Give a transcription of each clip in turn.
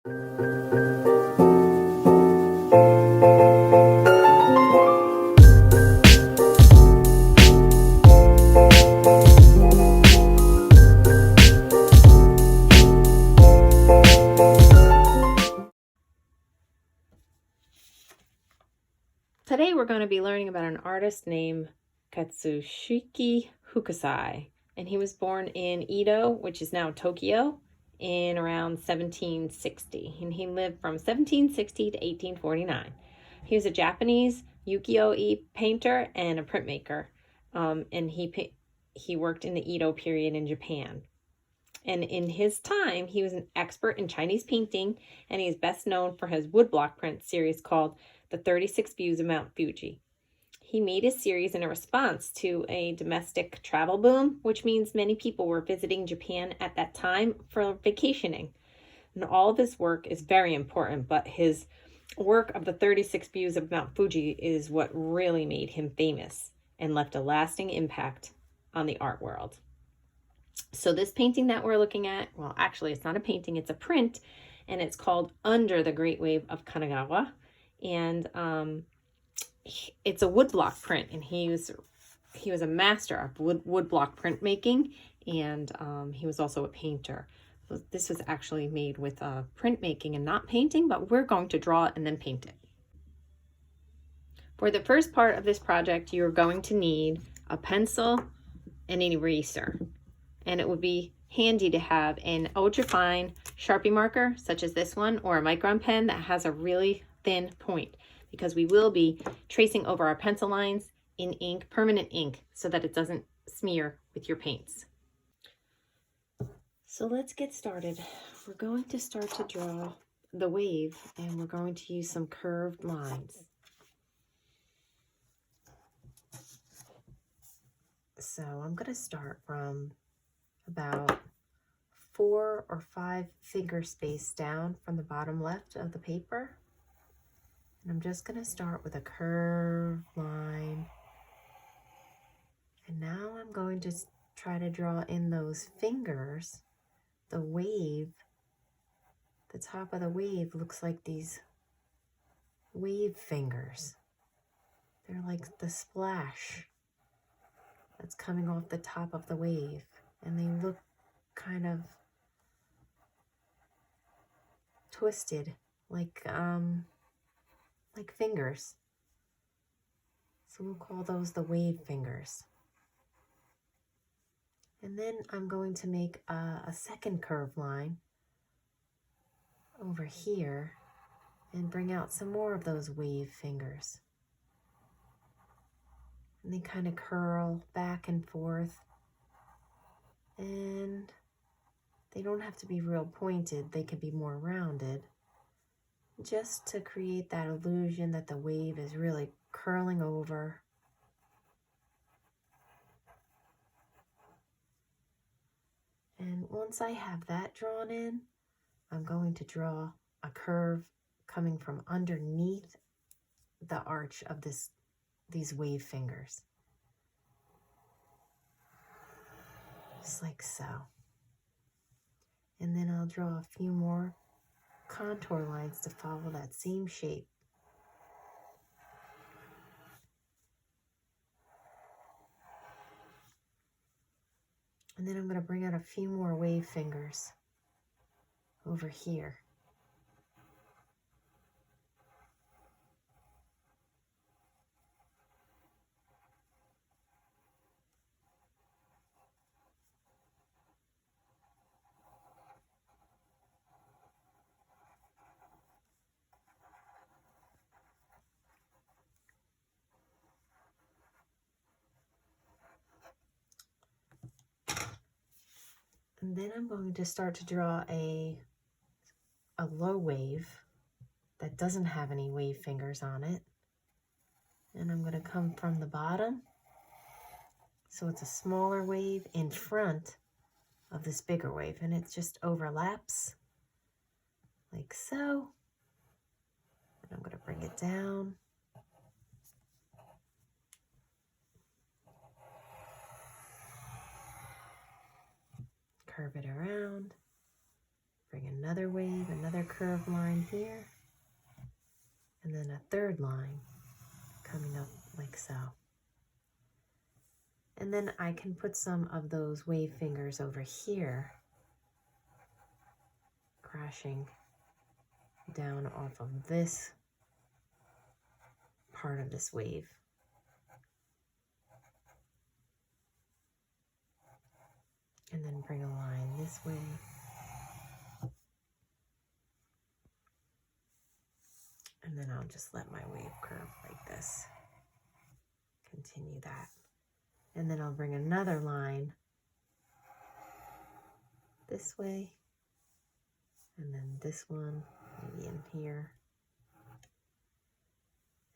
Today we're going to be learning about an artist named Katsushiki Hokusai, and he was born in Edo, which is now Tokyo, in around 1760, and he lived from 1760 to 1849. He was a Japanese ukiyo-e painter and a printmaker, and he worked in the Edo period in Japan. And in his time, he was an expert in Chinese painting, and he is best known for his woodblock print series called The 36 Views of Mount Fuji. He made his series in a response to a domestic travel boom, which means many people were visiting Japan at that time for vacationing. And all of his work is very important, but his work of the 36 Views of Mount Fuji is what really made him famous and left a lasting impact on the art world. So this painting that we're looking at, well, actually it's not a painting, it's a print, and it's called Under the Great Wave of Kanagawa. And it's a woodblock print, and he was a master of woodblock printmaking, and he was also a painter. So this was actually made with printmaking and not painting, but we're going to draw it and then paint it. For the first part of this project, you're going to need a pencil and an eraser. And it would be handy to have an ultrafine Sharpie marker, such as this one, or a micron pen that has a really thin point, because we will be tracing over our pencil lines in ink, permanent ink, so that it doesn't smear with your paints. So let's get started. We're going to start to draw the wave, and we're going to use some curved lines. So I'm going to start from about 4 or 5 finger space down from the bottom left of the paper. And I'm just going to start with a curved line. And now I'm going to try to draw in those fingers, the wave. The top of the wave looks like these wave fingers. They're like the splash that's coming off the top of the wave. And they look kind of twisted, like fingers. So we'll call those the wave fingers. And then I'm going to make a second curved line over here and bring out some more of those wave fingers. And they kind of curl back and forth. And they don't have to be real pointed, they can be more rounded, just to create that illusion that the wave is really curling over. And once I have that drawn in, I'm going to draw a curve coming from underneath the arch of these wave fingers. Just like so. And then I'll draw a few more contour lines to follow that same shape. And then I'm going to bring out a few more wave fingers over here. And then I'm going to start to draw a low wave that doesn't have any wave fingers on it. And I'm going to come from the bottom. So it's a smaller wave in front of this bigger wave, and it just overlaps like so. And I'm going to bring it down. Curve it around, bring bring another wave, another curved line here, and then a third line coming up like so. And then I can put some of those wave fingers over here, crashing down off of this part of this wave. And then bring a line this way. And then I'll just let my wave curve like this. Continue that. And then I'll bring another line this way. And then this one, maybe in here.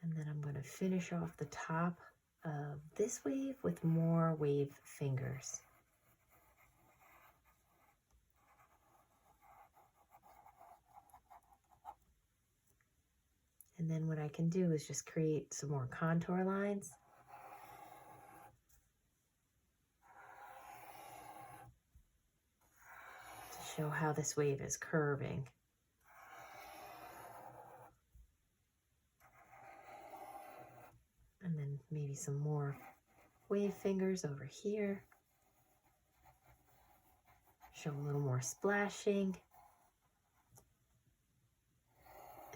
And then I'm going to finish off the top of this wave with more wave fingers. And then what I can do is just create some more contour lines. To show how this wave is curving. And then maybe some more wave fingers over here. Show a little more splashing.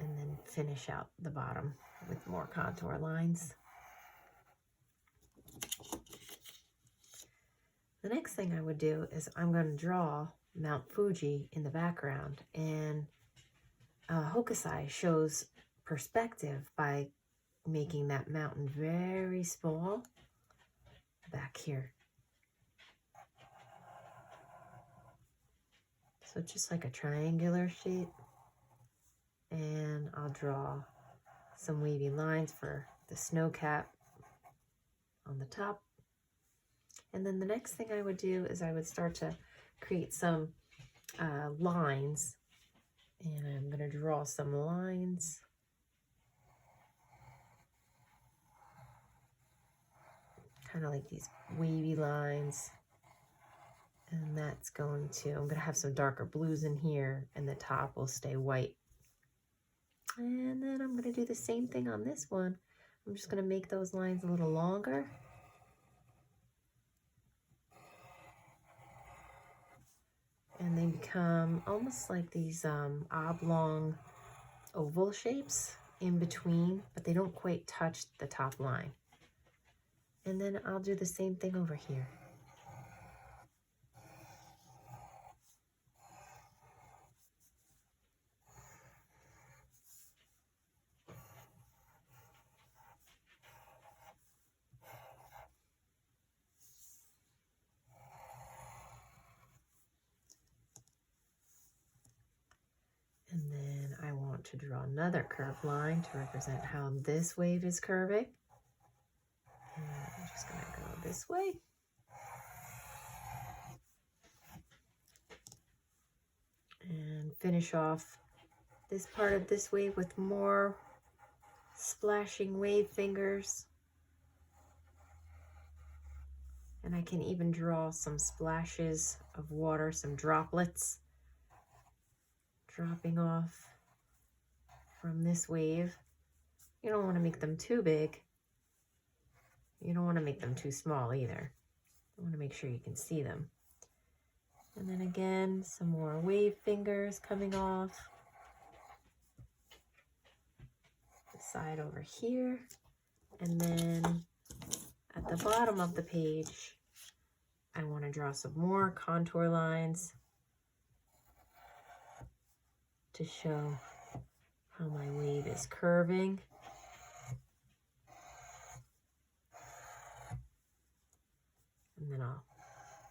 And then finish out the bottom with more contour lines. The next thing I would do is I'm going to draw Mount Fuji in the background, and Hokusai shows perspective by making that mountain very small back here. So just like a triangular shape. And I'll draw some wavy lines for the snow cap on the top. And then the next thing I would do is I would start to create some lines. And I'm going to draw some lines. Kind of like these wavy lines. And that's going to, I'm going to have some darker blues in here, and the top will stay white. And then I'm going to do the same thing on this one. I'm just going to make those lines a little longer. And they become almost like these oblong oval shapes in between, but they don't quite touch the top line. And then I'll do the same thing over here. And then I want to draw another curved line to represent how this wave is curving. And I'm just going to go this way. And finish off this part of this wave with more splashing wave fingers. And I can even draw some splashes of water, some droplets dropping off from this wave. You don't want to make them too big. You don't want to make them too small either. You want to make sure you can see them. And then again, some more wave fingers coming off. The side over here. And then at the bottom of the page, I want to draw some more contour lines to show how my wave is curving. And then I'll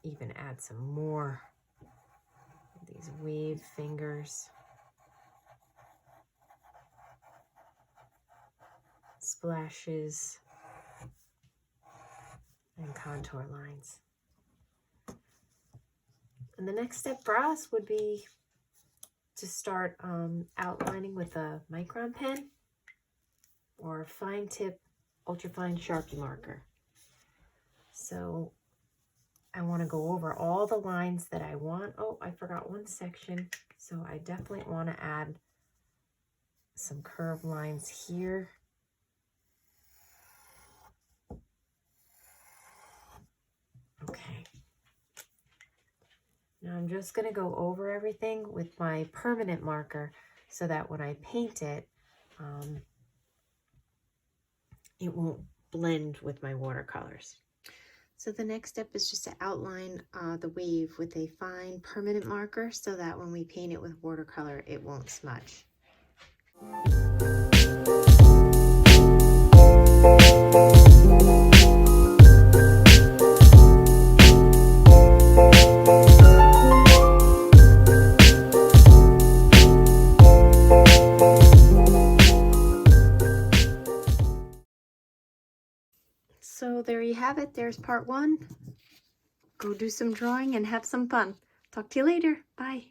even add some more of these wave fingers, splashes, and contour lines. And the next step for us would be to start outlining with a micron pen or fine tip ultrafine Sharpie marker. So I want to go over all the lines that I want. Oh, I forgot one section. So I definitely want to add some curved lines here. Okay. Now I'm just going to go over everything with my permanent marker so that when I paint it, it won't blend with my watercolors. So the next step is just to outline the wave with a fine permanent marker so that when we paint it with watercolor, it won't smudge. So there you have it. There's part 1. Go do some drawing and have some fun. Talk to you later. Bye.